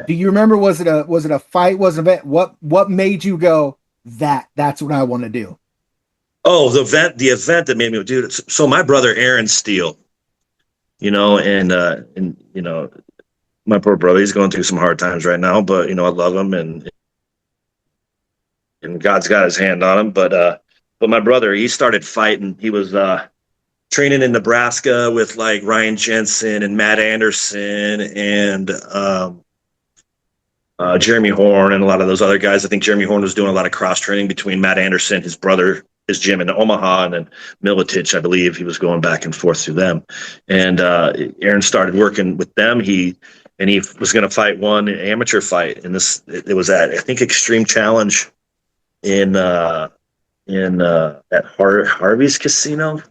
do you remember? Was it a fight? Was it an event? What made you go, that's what I want to do? Oh, the event that made me do it. So my brother, Aaron Steele, and my poor brother, he's going through some hard times right now, but I love him and God's got his hand on him. But my brother, he started fighting. He was, training in Nebraska with like Ryan Jensen and Matt Anderson and Jeremy Horn and a lot of those other guys. I think Jeremy Horn was doing a lot of cross training between Matt Anderson, his brother, his gym in Omaha, and then Militich, I believe he was going back and forth through them. And Aaron started working with them. He was going to fight one amateur fight, and it was at I think Extreme Challenge in at Harvey's Casino,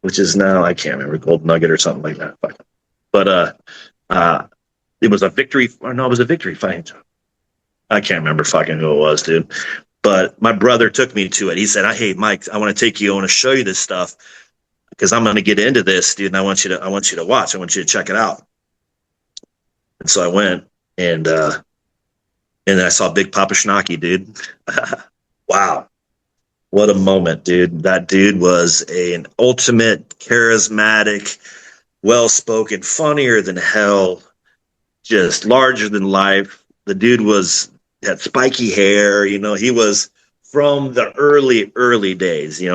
which is now, I can't remember, Gold Nugget or something like that. But it was a victory fight. I can't remember fucking who it was, dude. But my brother took me to it. He said, hey, Mike, I want to take you. I want to show you this stuff because I'm going to get into this, dude. And I want you to watch. I want you to check it out. And so I went and then I saw Big Papa Schnocky, dude. Wow. What a moment, dude. That dude was an ultimate charismatic, well-spoken, funnier than hell, just larger than life. The dude had spiky hair, he was from the early days, I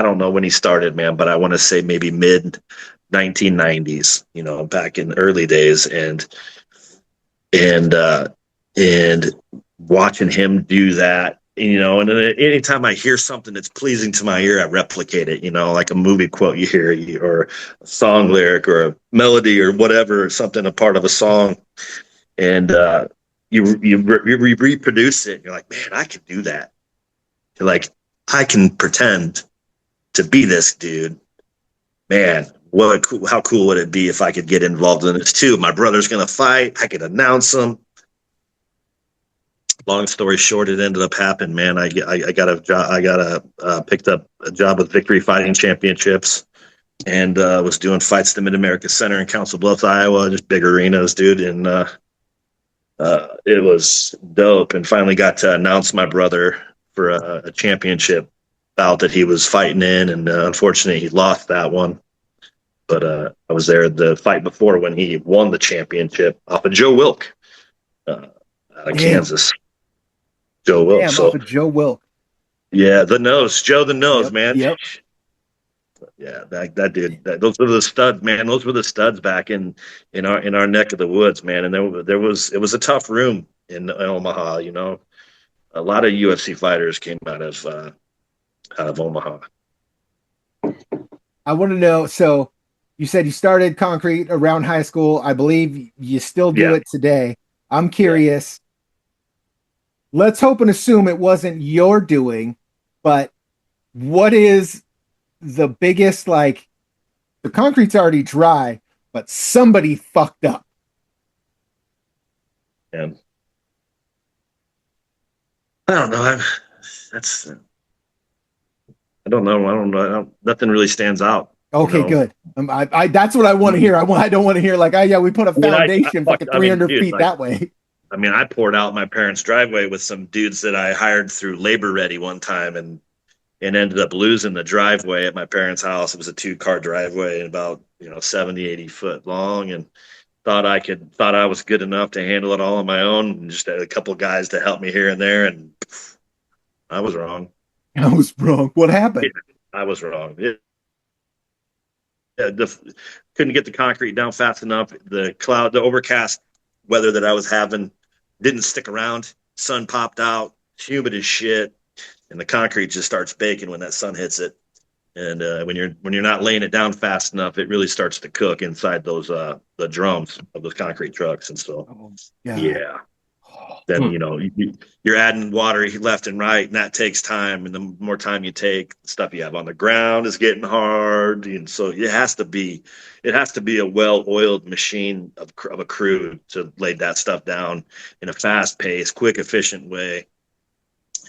don't know when he started, man, but I want to say maybe mid 1990s, back in the early days. And watching him do that, and anytime I hear something that's pleasing to my ear, I replicate it, like a movie quote you hear, or a song lyric, or a melody, or whatever, or something, a part of a song, and you reproduce it. And you're like, man, I can do that. You're like, I can pretend to be this dude. Man, how cool would it be if I could get involved in this too? My brother's gonna fight. I could announce him. Long story short, it ended up happening, man. I got a job. Picked up a job with Victory Fighting Championships, and was doing fights at the Mid-America Center in Council Bluffs, Iowa, just big arenas, dude. And it was dope. And finally got to announce my brother for a championship bout that he was fighting in. And unfortunately, he lost that one. But I was there the fight before when he won the championship off of Joe Wilk out of Kansas. Joe Wilk. Damn, off of Joe Wilk. Yeah, the nose. Joe the nose, man. Yep. Yeah, that dude. Those were the studs, man. Those were the studs back in our neck of the woods, man. And it was a tough room in Omaha. You know, a lot of UFC fighters came out of Omaha. I want to know. So, you said you started concrete around high school. I believe you still do it today. I'm curious. Yeah. Let's hope and assume it wasn't your doing, but what is the biggest, like, the concrete's already dry, but somebody fucked up? And I don't know. I don't know. Nothing really stands out. Okay, you know? Good. I that's what I want to hear. I don't want to hear like, we put a foundation fucking 300 feet that way. I mean, I poured out my parents' driveway with some dudes that I hired through Labor Ready one time, and ended up losing the driveway at my parents' house. It was a 2-car driveway and about 70, 80 foot long, and thought I was good enough to handle it all on my own, and just had a couple guys to help me here and there, and I was wrong. What happened? I was wrong. Couldn't get the concrete down fast enough. The overcast weather that I was having didn't stick around. Sun popped out, humid as shit, and the concrete just starts baking when that sun hits it. And when you're not laying it down fast enough, it really starts to cook inside those the drums of those concrete trucks. And so, then you're adding water left and right, and that takes time. And the more time you take, the stuff you have on the ground is getting hard. And so it has to be a well-oiled machine of a crew to lay that stuff down in a fast-paced, quick, efficient way.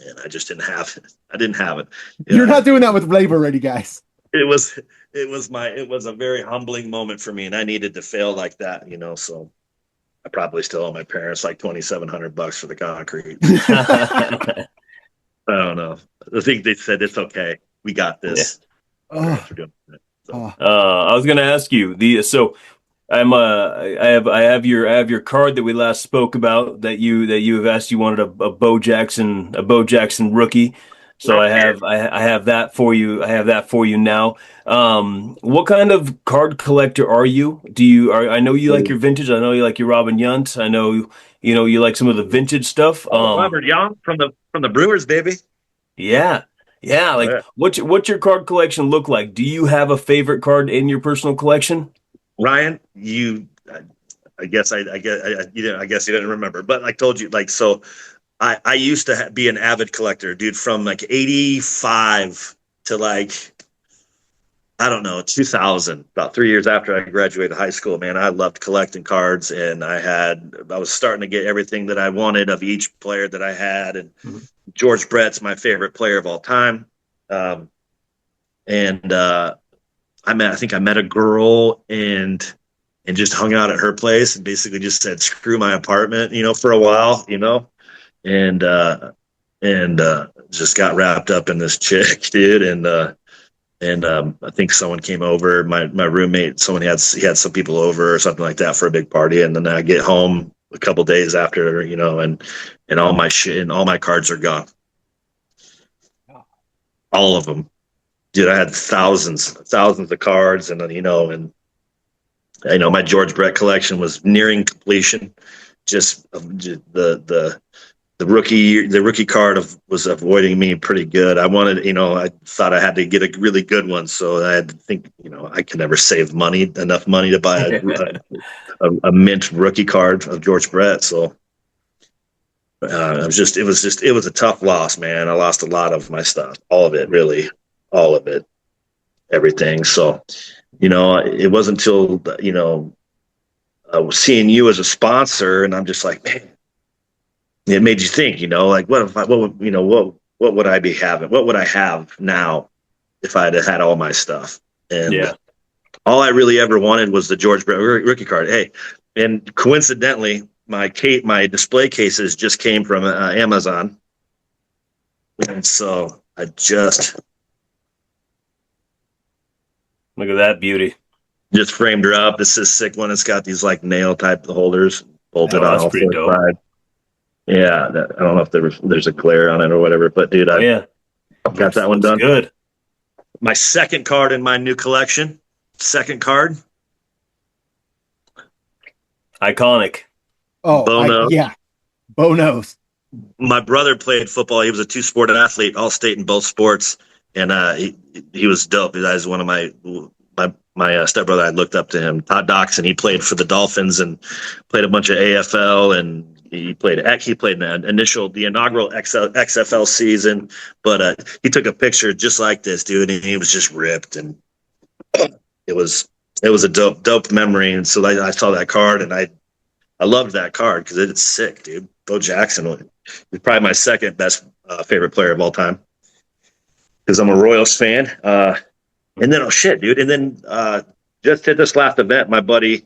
And I just didn't have it. I didn't have it. You're not doing that with Labor Ready, guys. It was a very humbling moment for me, and I needed to fail like that, so I probably still owe my parents like $2,700 for the concrete. I don't know. I think they said it's okay. We got this. Yeah. I was going to ask you I have your card that we last spoke about that you have asked. You wanted a Bo Jackson rookie. So I have that for you. I have that for you now. What kind of card collector are you? I know you like your vintage. I know you like your Robin Yount. I know you like some of the vintage stuff. Robert Yount from the Brewers, baby. Yeah. What's your card collection look like? Do you have a favorite card in your personal collection? Ryan, I guess you didn't remember, but I told you, so I used to be an avid collector, dude, from 85 to I don't know, 2000, about 3 years after I graduated high school, man. I loved collecting cards, and I was starting to get everything that I wanted of each player that I had. And George Brett's my favorite player of all time. I think I met a girl and just hung out at her place and basically just said, screw my apartment, for a while, and just got wrapped up in this chick, dude. And I think someone came over, my roommate, he had some people over or something like that for a big party. And then I get home a couple days after, and all my shit and all my cards are gone. All of them. Dude, I had thousands of cards, and my George Brett collection was nearing completion. Just the rookie card was avoiding me pretty good. I wanted, I thought I had to get a really good one, so I had to think, I could never save enough money to buy a mint rookie card of George Brett. So it was a tough loss, man. I lost a lot of my stuff, all of it, really. All of it, everything. So, it wasn't until, seeing you as a sponsor, and I'm just like, man, it made you think, what would I be having? What would I have now if I'd have had all my stuff? And all I really ever wanted was the George Brett rookie card. Hey, and coincidentally, my display cases just came from Amazon, and so I just Look at that beauty. framed her up. This is a sick one. It's got these like nail type holders bolted on That's all pretty four dope. sides. Yeah, I don't know if there's a glare on it or whatever, but dude, I got that one Looks done. good. My second card in my new collection. Second card. Iconic. Oh, Bono. Bonos. My brother played football. He was a two-sport athlete, all state in both sports, and he was dope. That was one of my stepbrother. I looked up to him. Todd Doxson. He played for the Dolphins and played a bunch of AFL, and he played in the inaugural XFL season. But he took a picture just like this, dude, and he was just ripped, and it was a dope memory. And so I saw that card, and I loved that card because it's sick, dude. Bo Jackson is probably my second best favorite player of all time because I'm a Royals fan. And then, oh shit, dude. And then just at this last event, my buddy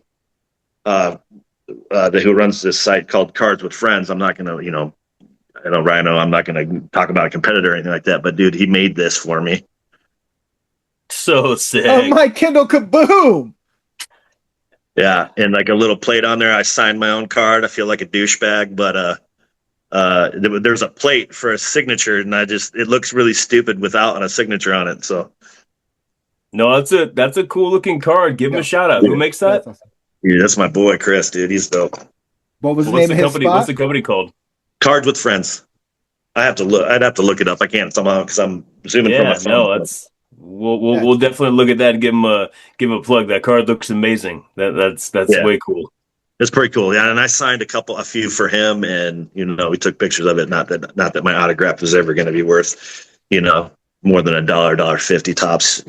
who runs this site called Cards with Friends, I'm not going to, I know Ryno, I'm not going to talk about a competitor or anything like that, but dude, he made this for me. So sick. Oh, Mike Kendall, kaboom! Yeah, and like a little plate on there. I signed my own card. I feel like a douchebag, but there's a plate for a signature, and it looks really stupid without a signature on it. So no, that's a cool looking card. Give him a shout out. Who makes that? That's awesome. Yeah, that's my boy Chris, dude. He's dope. What was the name of his company? spot? What's the company called? Cards with Friends. I'd have to look it up. I can't somehow because I'm zooming from my phone. No, that's we'll definitely look at that and give him a plug. That card looks amazing. That's way cool. It's pretty cool. Yeah, and I signed a few for him, and we took pictures of it. Not that my autograph was ever going to be worth, more than $1.50 tops,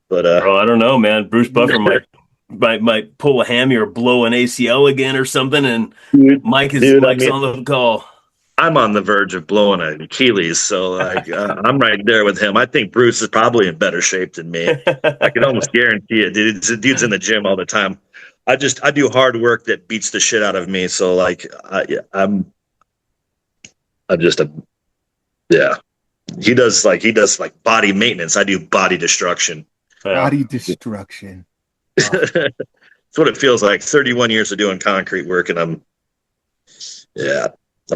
But bro, I don't know, man. Bruce Buffer might pull a hammy or blow an ACL again or something, and Mike's on the call. I'm on the verge of blowing an Achilles, so I'm right there with him. I think Bruce is probably in better shape than me. I can almost guarantee it, dude. The dude's in the gym all the time. I do hard work that beats the shit out of me. So I'm just He does body maintenance. I do body destruction. Body destruction. That's what it feels like. 31 years of doing concrete work, and I'm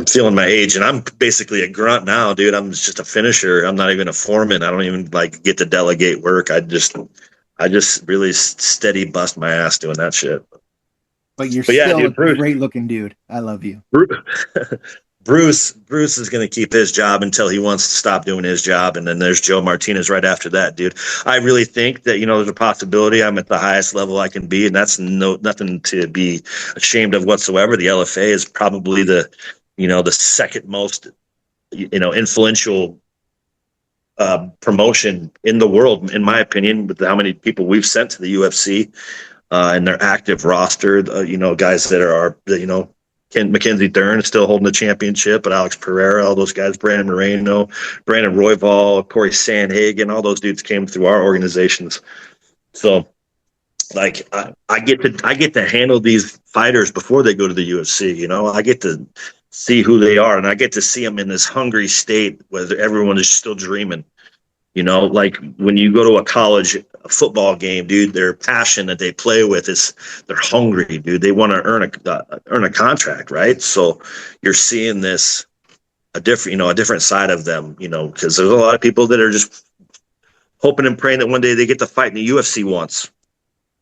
feeling my age, and I'm basically a grunt now, dude. I'm just a finisher. I'm not even a foreman. I don't even get to delegate work. I just really steady bust my ass doing that shit. But you're still a great looking dude. I love you. Bruce is going to keep his job until he wants to stop doing his job. And then there's Joe Martinez right after that, dude. I really think that, there's a possibility I'm at the highest level I can be. And that's nothing to be ashamed of whatsoever. The LFA is probably the second most, influential promotion in the world, in my opinion, with how many people we've sent to the UFC and their active roster, guys that are, Mackenzie Dern is still holding the championship, but Alex Pereira, all those guys, Brandon Moreno, Brandon Royval, Corey Sandhagen, all those dudes came through our organizations. So I get to handle these fighters before they go to the UFC. I get to see who they are, and I get to see them in this hungry state where everyone is still dreaming. Like when you go to a college football game, dude, their passion that they play with is they're hungry, dude. They want to earn a contract, right? So you're seeing a different side of them, because there's a lot of people that are just hoping and praying that one day they get to fight in the UFC once.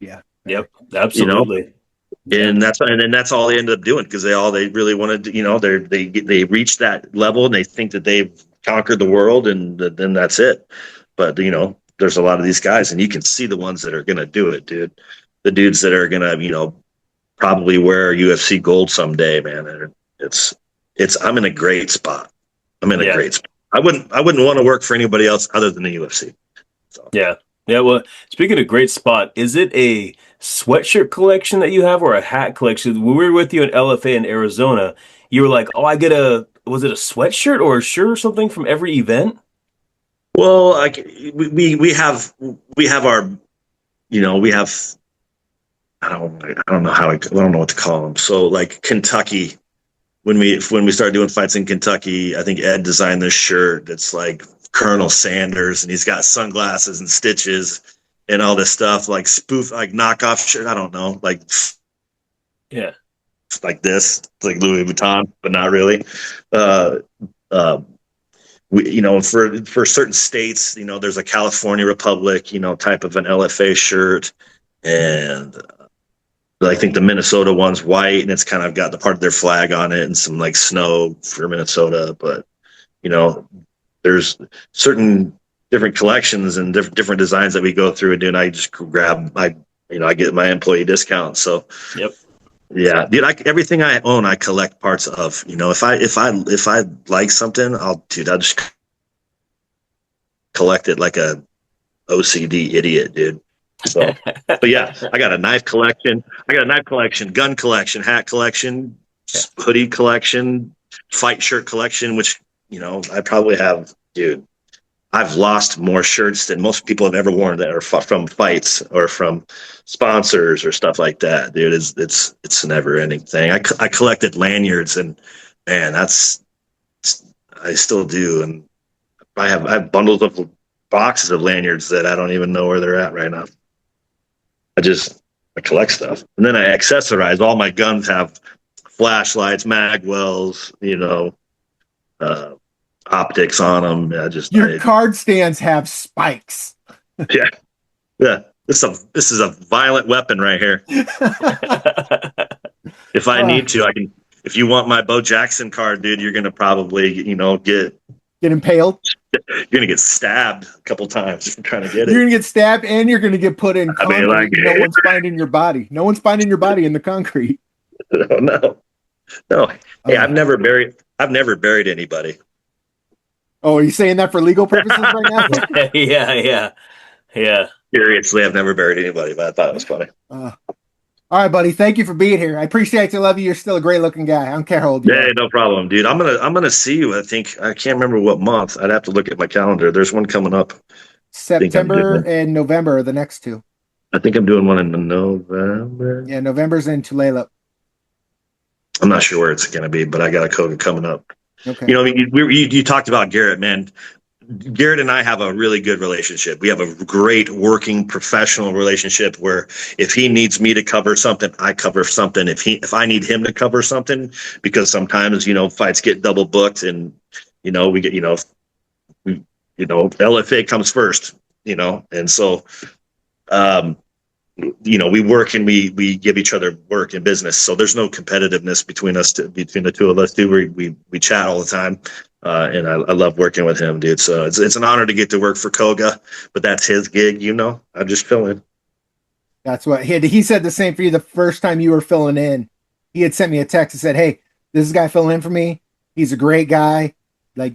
Yeah. Yep. Absolutely. And that's all they ended up doing because they really wanted to, they reached that level and they think that they've conquered the world and then that's it. But there's a lot of these guys and you can see the ones that are going to do it, dude. The dudes that are going to, probably wear UFC gold someday, man. I'm in a great spot. I'm in a great spot. I wouldn't want to work for anybody else other than the UFC. So. Yeah. Yeah, well, speaking of great spot, is it a sweatshirt collection that you have or a hat collection? When we were with you in LFA in Arizona, you were like, oh, was it a sweatshirt or a shirt or something from every event? Well, we have our, we have I don't know I don't know what to call them. So like Kentucky, when we started doing fights in Kentucky, I think Ed designed this shirt that's like Colonel Sanders, and he's got sunglasses and stitches and all this stuff, like spoof, like knockoff shirt. I don't know, like Yeah. like this, like Louis Vuitton, but not really. For certain states, there's a California Republic, type of an LFA shirt, and I think the Minnesota one's white, and it's kind of got the part of their flag on it and some like snow for Minnesota. But there's certain different collections and different designs that we go through and do, and I just grab I get my employee discount. So Yep. yeah, dude, everything I own, I collect parts of. If I like something, I'll just collect it like a OCD idiot, dude. So, but yeah, I got a knife collection, gun collection, hat collection, hoodie collection, fight shirt collection, which, I probably have, dude. I've lost more shirts than most people have ever worn that are from fights or from sponsors or stuff like that, dude. It's a never ending thing. I collected lanyards, and man, I still do. And I have bundles of boxes of lanyards that I don't even know where they're at right now. I collect stuff, and then I accessorize. All my guns have flashlights, mag wells, optics on them. Your card stands have spikes. Yeah. This is a violent weapon right here. If I need to, I can. If you want my Bo Jackson card, dude, you're gonna probably get impaled. You're gonna get stabbed a couple times from trying to get it. You're gonna get stabbed, and you're gonna get put in concrete. No one's finding your body. No one's finding your body in the concrete. No. Hey, I've never buried anybody. Oh, are you saying that for legal purposes right now? Yeah. Seriously, I've never buried anybody, but I thought it was funny. All right, buddy. Thank you for being here. I appreciate you. Love you. You're still a great looking guy. I don't care how old you are. Yeah, no problem, dude. I'm gonna see you. I think I can't remember what month. I'd have to look at my calendar. There's one coming up. September and November are the next two. I think I'm doing one in November. Yeah, November's in Tulalip. I'm not sure where it's gonna be, but I got a Koga coming up. Okay. You talked about Garrett, man. Garrett and I have a really good relationship. We have a great working professional relationship where if he needs me to cover something, I cover something. If I need him to cover something, because sometimes, fights get double booked, and, we get, LFA comes first, and so, we work and we give each other work and business. So there's no competitiveness between the two of us, dude. We chat all the time. And I love working with him, dude. So it's an honor to get to work for Koga, but that's his gig, I'm just filling. That's what he said the same for you the first time you were filling in. He had sent me a text and said, "Hey, this is a guy filling in for me. He's a great guy. Like,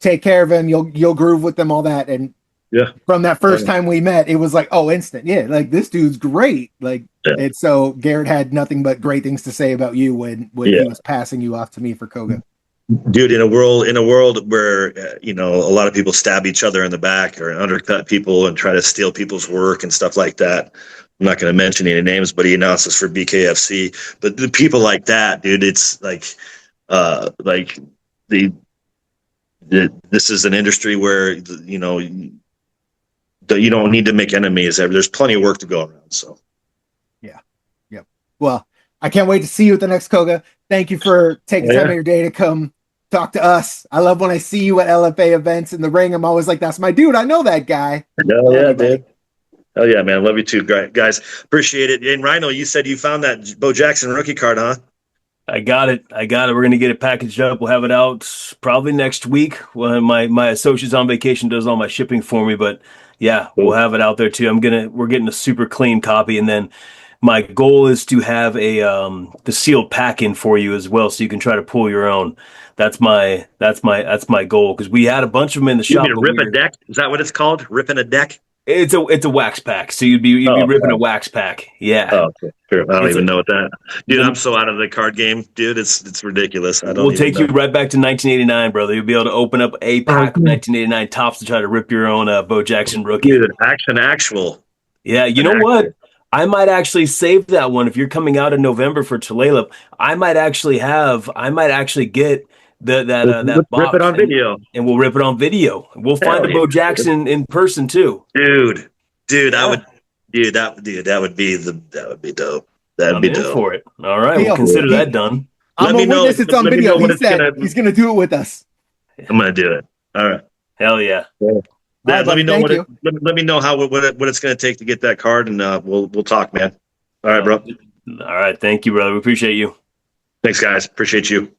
take care of him. You'll groove with them, all that." And yeah, from that first time we met, it was like, oh, instant. Yeah, like this dude's great. Like, and so Garrett had nothing but great things to say about you when he was passing you off to me for Koga. Dude, in a world where a lot of people stab each other in the back or undercut people and try to steal people's work and stuff like that. I'm not going to mention any names, but he announces for BKFC. But the people like that, dude, it's this is an industry where you don't need to make enemies. There's plenty of work to go around. So yeah. Well, I can't wait to see you at the next Koga. Thank you for taking time of your day to come talk to us. I love when I see you at LFA events in the ring. I'm always like, that's my dude. I know that guy. Hell yeah, dude. Hell yeah, man. Love you too, guys. Appreciate it. And Ryno, you said you found that Bo Jackson rookie card, huh? I got it. We're going to get it packaged up. We'll have it out probably next week. When my associate's on vacation, does all my shipping for me. But yeah, we'll have it out there too. We're getting a super clean copy, and then my goal is to have the sealed pack in for you as well, so you can try to pull your own. That's my goal, because we had a bunch of them in the shop. Rip a deck? Is that what it's called? Ripping a deck? It's a wax pack, so you'd be ripping a wax pack. Yeah. Oh, okay. Sure. I don't even know what that. Dude, I'm so out of the card game, dude. It's ridiculous. We'll take you right back to 1989, brother. You'll be able to open up a pack of 1989 tops to try to rip your own Bo Jackson rookie. Dude, actual. Yeah, you know what? I might actually save that one if you're coming out in November for Tulalip. I might actually get that Rip it box, on video. and we'll rip it on video. We'll find Hell a yeah. Bo Jackson in person too. Dude, Yeah. that would be dope. That'd I'm be in dope. for it. All right, Deal. we'll consider Deal. that done. I'm Let a me know- witness. It's on let me video. know when He it's said gonna- he's going to do it with us. I'm gonna do it. All right. Hell yeah. Yeah, All right, let buddy, me know thank what you. let me know what it's gonna take to get that card, and we'll talk, man. All right, bro. All right, thank you, brother. We appreciate you. Thanks, guys. Appreciate you.